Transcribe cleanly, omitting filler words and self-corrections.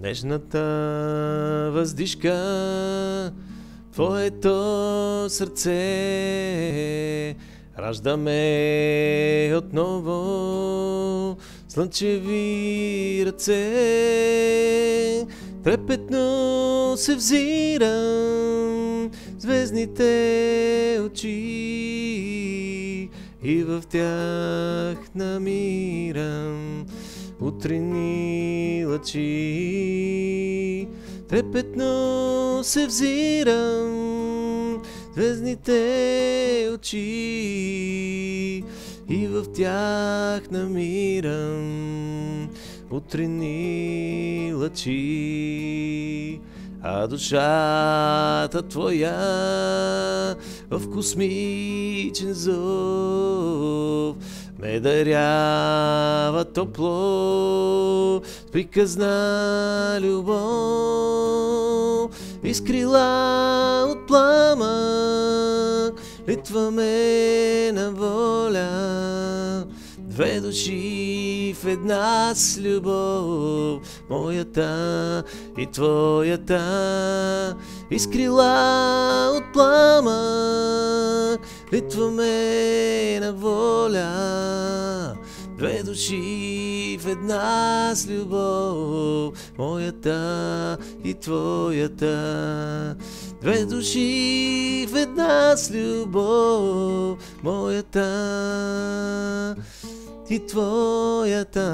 Нежната въздишка, твоето сърце, раждаме отново слънчеви ръце. Трепетно се взирам звездните очи и в тях намирам утринни лъчи. Трепетно се взирам звездните очи и в тях намирам утринни лъчи. А душата твоя в космичен зов ме дарява топло с приказна любов. Изкрила от пламък литваме на воля, две души в една с любов, моята и твоята. Изкрила от пламък литваме на воля, две души в една с любов, моята и твоята. Две души в една с любов, моята и твоята.